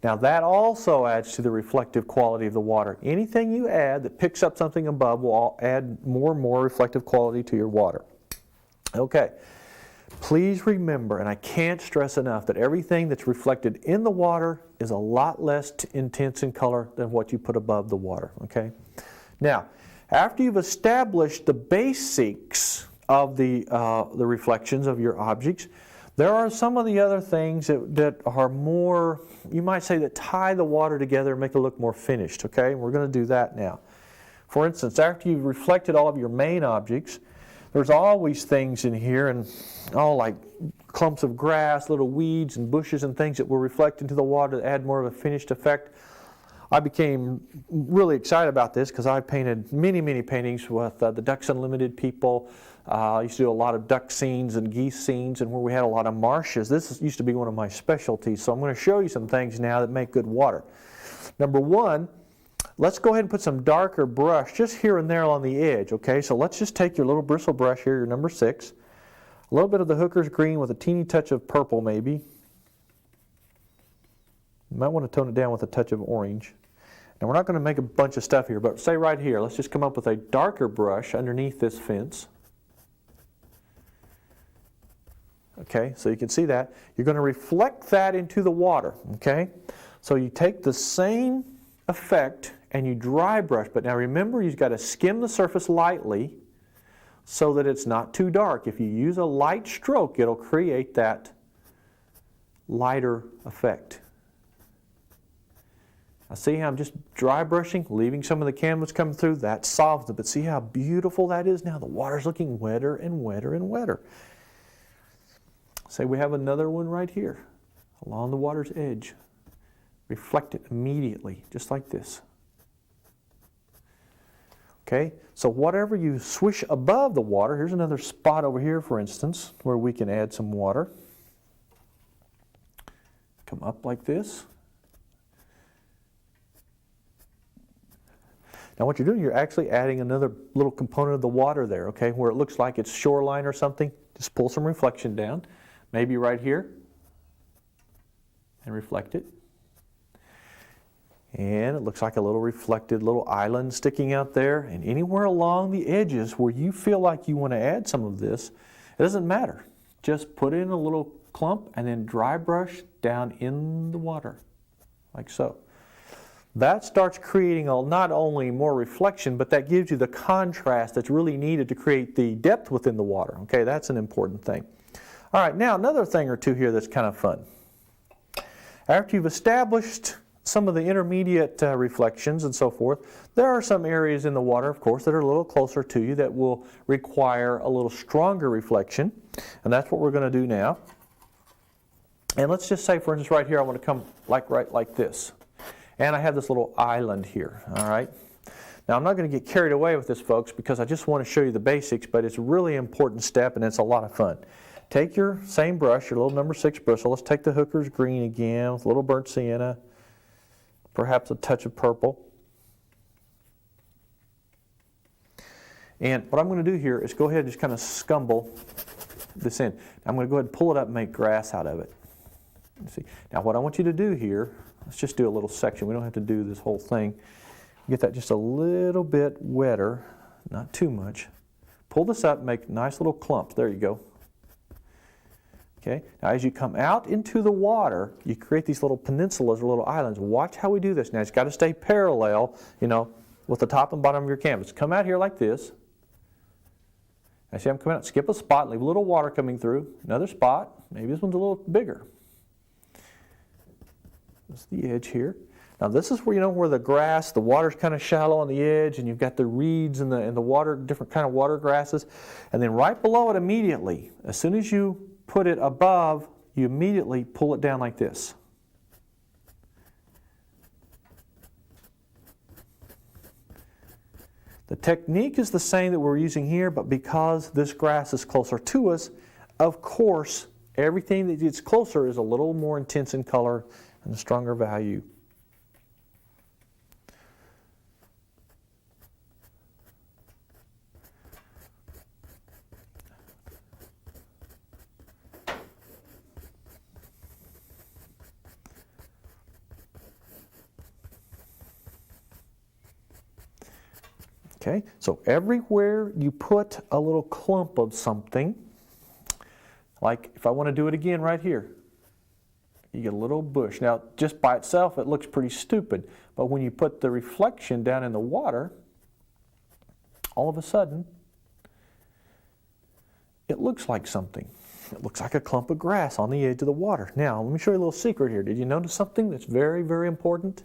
A: Now that also adds to the reflective quality of the water. Anything you add that picks up something above will add more and more reflective quality to your water. Okay, please remember, and I can't stress enough, that everything that's reflected in the water is a lot less intense in color than what you put above the water. Okay. Now, after you've established the basics of the reflections of your objects, there are some of the other things that are more, you might say, that tie the water together and make it look more finished, okay? We're going to do that now. For instance, after you've reflected all of your main objects, there's always things in here, and like clumps of grass, little weeds and bushes and things that will reflect into the water to add more of a finished effect. I became really excited about this because I painted many, many paintings with the Ducks Unlimited people. I used to do a lot of duck scenes and geese scenes, and where we had a lot of marshes. This used to be one of my specialties, so I'm going to show you some things now that make good water. Number one, let's go ahead and put some darker brush just here and there on the edge, okay? So let's just take your little bristle brush here, your number 6, a little bit of the Hooker's green with a teeny touch of purple maybe. You might want to tone it down with a touch of orange. Now we're not going to make a bunch of stuff here, but say right here, let's just come up with a darker brush underneath this fence. Okay, so you can see that. You're going to reflect that into the water, okay? So you take the same effect and you dry brush, but now remember you've got to skim the surface lightly so that it's not too dark. If you use a light stroke, it'll create that lighter effect. I see how I'm just dry brushing, leaving some of the canvas come through. That solves it, but see how beautiful that is now? The water's looking wetter and wetter and wetter. Say we have another one right here along the water's edge. Reflect it immediately, just like this. Okay, so whatever you swish above the water, here's another spot over here, for instance, where we can add some water. Come up like this. Now what you're doing, you're actually adding another little component of the water there, okay, where it looks like it's shoreline or something. Just pull some reflection down, maybe right here, and reflect it. And it looks like a little reflected little island sticking out there. And anywhere along the edges where you feel like you want to add some of this, it doesn't matter. Just put in a little clump and then dry brush down in the water, like so. That starts creating not only more reflection, but that gives you the contrast that's really needed to create the depth within the water. Okay, that's an important thing. All right, now another thing or two here that's kind of fun. After you've established some of the intermediate reflections and so forth, there are some areas in the water, of course, that are a little closer to you that will require a little stronger reflection, and that's what we're going to do now. And let's just say, for instance, right here, I want to come right like this. And I have this little island here, all right? Now, I'm not going to get carried away with this, folks, because I just want to show you the basics, but it's a really important step, and it's a lot of fun. Take your same brush, your little number 6 bristle. Let's take the Hooker's green again with a little burnt sienna, perhaps a touch of purple. And what I'm going to do here is go ahead and just kind of scumble this in. I'm going to go ahead and pull it up and make grass out of it. Let's see. Now, what I want you to do here, let's just do a little section. We don't have to do this whole thing. Get that just a little bit wetter, not too much. Pull this up and make nice little clumps. There you go. Okay. Now, as you come out into the water, you create these little peninsulas or little islands. Watch how we do this. Now, it's got to stay parallel, with the top and bottom of your canvas. Come out here like this. Now, see, I'm coming out. Skip a spot, leave a little water coming through. Another spot. Maybe this one's a little bigger. That's the edge here. Now this is where where the grass, the water's kind of shallow on the edge, and you've got the reeds and the water, different kind of water grasses. And then right below it immediately, as soon as you put it above, you immediately pull it down like this. The technique is the same that we're using here, but because this grass is closer to us, of course, everything that gets closer is a little more intense in color and a stronger value. Okay, so everywhere you put a little clump of something, like if I want to do it again right here, you get a little bush. Now, just by itself, it looks pretty stupid. But when you put the reflection down in the water, all of a sudden, it looks like something. It looks like a clump of grass on the edge of the water. Now, let me show you a little secret here. Did you notice something that's very, very important?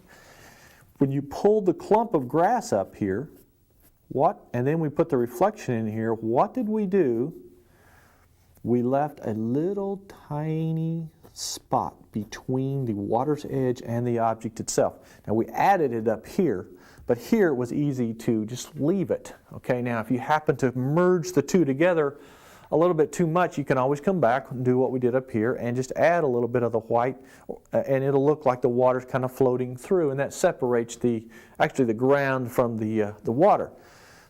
A: When you pull the clump of grass up here, and then we put the reflection in here, what did we do? We left a little tiny spot between the water's edge and the object itself. Now we added it up here, but here it was easy to just leave it. Okay, now if you happen to merge the two together a little bit too much, you can always come back and do what we did up here and just add a little bit of the white, and it'll look like the water's kind of floating through, and that separates the ground from the water.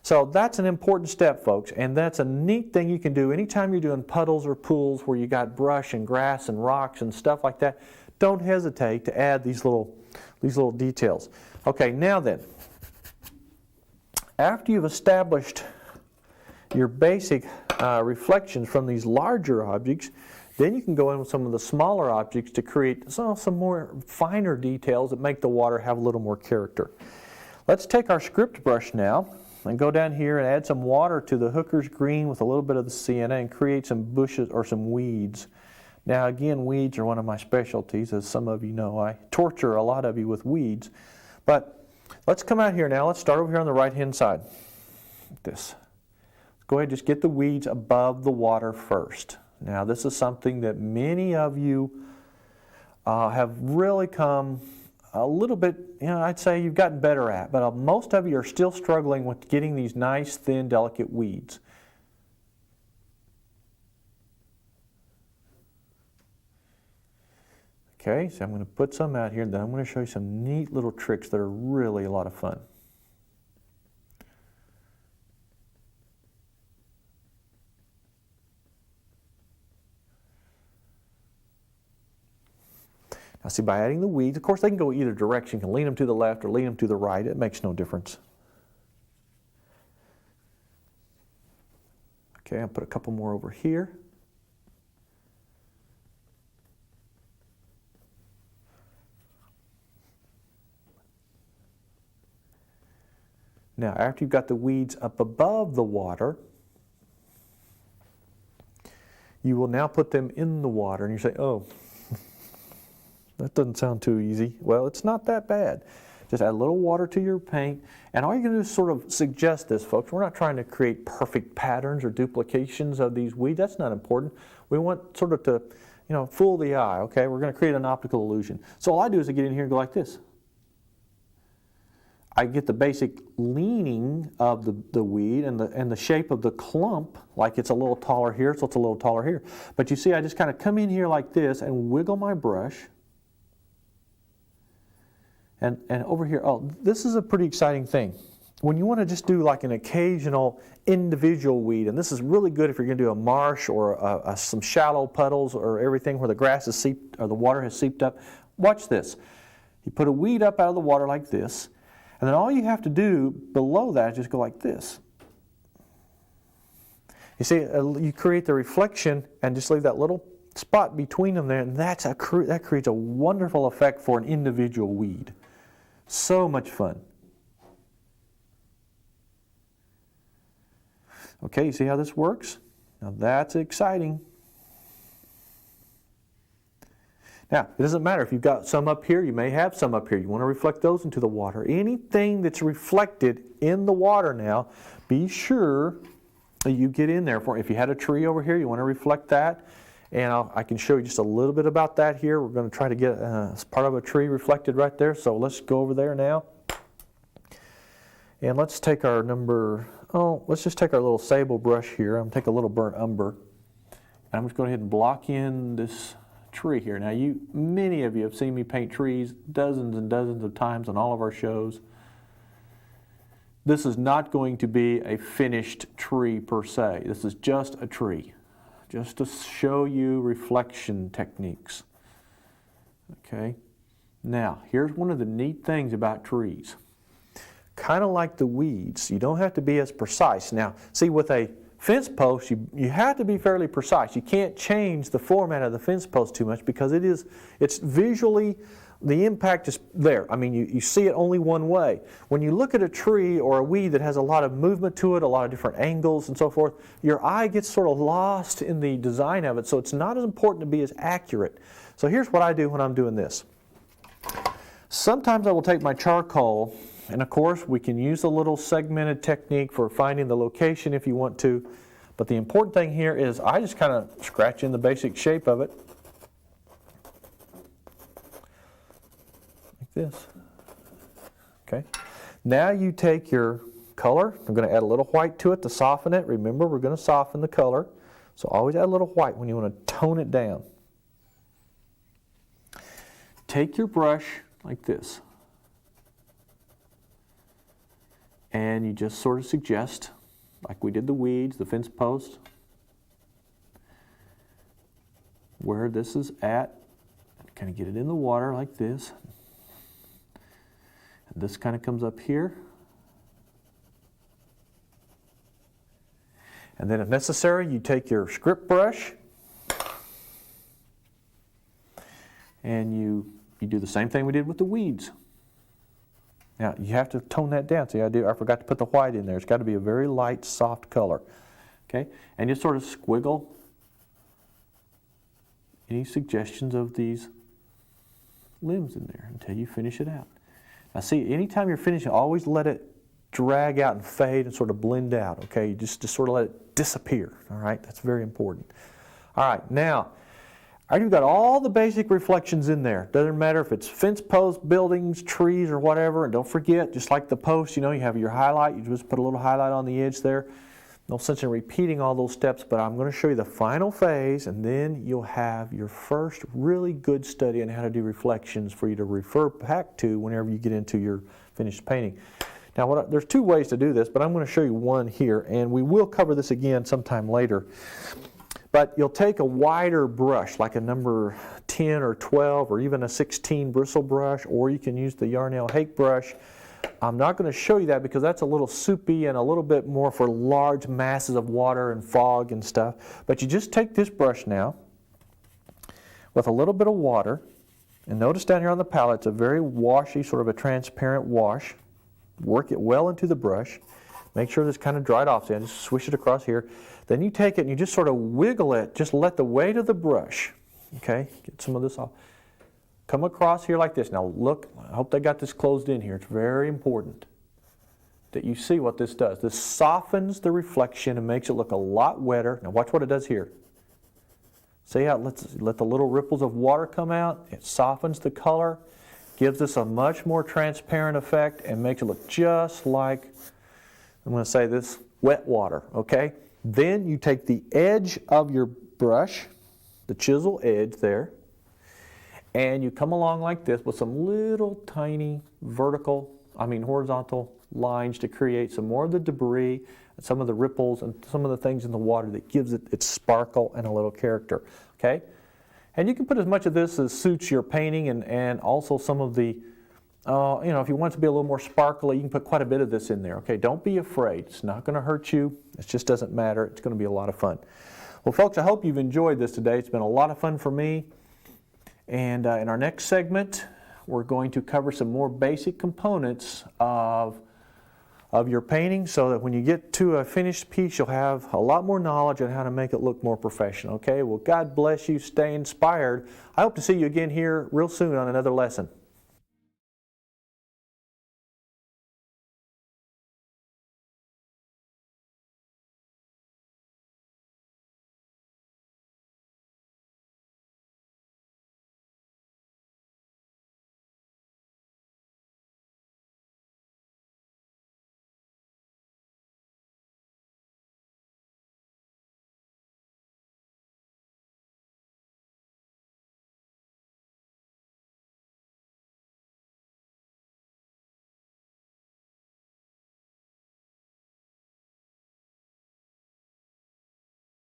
A: So that's an important step, folks, and that's a neat thing you can do anytime you're doing puddles or pools where you got brush and grass and rocks and stuff like that. Don't hesitate to add these little details. Okay, now then, after you've established your basic reflections from these larger objects, then you can go in with some of the smaller objects to create some more finer details that make the water have a little more character. Let's take our script brush now and go down here and add some water to the Hooker's green with a little bit of the sienna and create some bushes or some weeds. Now again, weeds are one of my specialties, as some of you know. I torture a lot of you with weeds. But let's come out here now. Let's start over here on the right-hand side. Like this. Go ahead and just get the weeds above the water first. Now this is something that many of you have really come a little bit, I'd say you've gotten better at, but most of you are still struggling with getting these nice, thin, delicate weeds. Okay, so I'm going to put some out here, and then I'm going to show you some neat little tricks that are really a lot of fun. Now see, by adding the weeds, of course they can go either direction. You can lean them to the left or lean them to the right. It makes no difference. Okay, I'll put a couple more over here. Now, after you've got the weeds up above the water, you will now put them in the water. And you say, oh, that doesn't sound too easy. Well, it's not that bad. Just add a little water to your paint. And all you're going to do is sort of suggest this, folks. We're not trying to create perfect patterns or duplications of these weeds. That's not important. We want sort of to, fool the eye, okay? We're going to create an optical illusion. So all I do is I get in here and go like this. I get the basic leaning of the weed and the shape of the clump, like it's a little taller here, so it's a little taller here. But you see, I just kind of come in here like this and wiggle my brush. And over here, oh, this is a pretty exciting thing. When you want to just do like an occasional individual weed, and this is really good if you're going to do a marsh or some shallow puddles or everything where the grass is seeped or the water has seeped up. Watch this. You put a weed up out of the water like this, and then all you have to do below that is just go like this. You see, you create the reflection and just leave that little spot between them there, and that creates a wonderful effect for an individual weed. So much fun. Okay, you see how this works? Now that's exciting. Now, it doesn't matter if you've got some up here, you may have some up here. You want to reflect those into the water. Anything that's reflected in the water now, be sure that you get in there. If you had a tree over here, you want to reflect that. And I can show you just a little bit about that here. We're going to try to get part of a tree reflected right there. So let's go over there now. And let's take our let's just take our little sable brush here. I'm going to take a little burnt umber. And I'm just going to go ahead and block in this tree here. Now, many of you have seen me paint trees dozens and dozens of times on all of our shows. This is not going to be a finished tree per se. This is just a tree, just to show you reflection techniques. Okay. Now, here's one of the neat things about trees. Kind of like the weeds, you don't have to be as precise. Now, see, with a fence post, you have to be fairly precise. You can't change the format of the fence post too much because it's visually, the impact is there. I mean, you see it only one way. When you look at a tree or a weed that has a lot of movement to it, a lot of different angles and so forth, your eye gets sort of lost in the design of it, so it's not as important to be as accurate. So here's what I do when I'm doing this. Sometimes I will take my charcoal, and of course we can use a little segmented technique for finding the location if you want to, but the important thing here is I just kind of scratch in the basic shape of it. This. Okay. Now you take your color. I'm going to add a little white to it to soften it. Remember, we're going to soften the color. So always add a little white when you want to tone it down. Take your brush like this. And you just sort of suggest, like we did the weeds, the fence post, where this is at. Kind of get it in the water like this. This kind of comes up here. And then if necessary, you take your script brush and you do the same thing we did with the weeds. Now, you have to tone that down. See, I forgot to put the white in there. It's got to be a very light, soft color. Okay? And just sort of squiggle any suggestions of these limbs in there until you finish it out. Now see, anytime you're finishing, always let it drag out and fade and sort of blend out, okay? Just sort of let it disappear, all right? That's very important. All right, now, All right, you've got all the basic reflections in there. Doesn't matter if it's fence posts, buildings, trees, or whatever. And don't forget, just like the post, you have your highlight. You just put a little highlight on the edge there. No sense in repeating all those steps, but I'm going to show you the final phase, and then you'll have your first really good study on how to do reflections for you to refer back to whenever you get into your finished painting. Now, there's two ways to do this, but I'm going to show you one here, and we will cover this again sometime later. But you'll take a wider brush, like a number 10 or 12 or even a 16 bristle brush, or you can use the Yarnell Hake brush. I'm not going to show you that because that's a little soupy and a little bit more for large masses of water and fog and stuff. But you just take this brush now with a little bit of water, and notice down here on the palette it's a very washy, sort of a transparent wash. Work it well into the brush. Make sure this kind of dried off, so just swish it across here. Then you take it and you just sort of wiggle it, just let the weight of the brush, okay, get some of this off. Come across here like this. Now look, I hope they got this closed in here. It's very important that you see what this does. This softens the reflection and makes it look a lot wetter. Now watch what it does here. See how it let the little ripples of water come out? It softens the color, gives us a much more transparent effect, and makes it look just like, I'm going to say this, wet water, okay? Then you take the edge of your brush, the chisel edge there, and you come along like this with some little tiny horizontal lines to create some more of the debris, and some of the ripples, and some of the things in the water that gives it its sparkle and a little character, okay? And you can put as much of this as suits your painting, and also some of the, if you want it to be a little more sparkly, you can put quite a bit of this in there, okay? Don't be afraid. It's not going to hurt you. It just doesn't matter. It's going to be a lot of fun. Well, folks, I hope you've enjoyed this today. It's been a lot of fun for me. And in our next segment, we're going to cover some more basic components of your painting so that when you get to a finished piece, you'll have a lot more knowledge on how to make it look more professional, okay? Well, God bless you. Stay inspired. I hope to see you again here real soon on another lesson.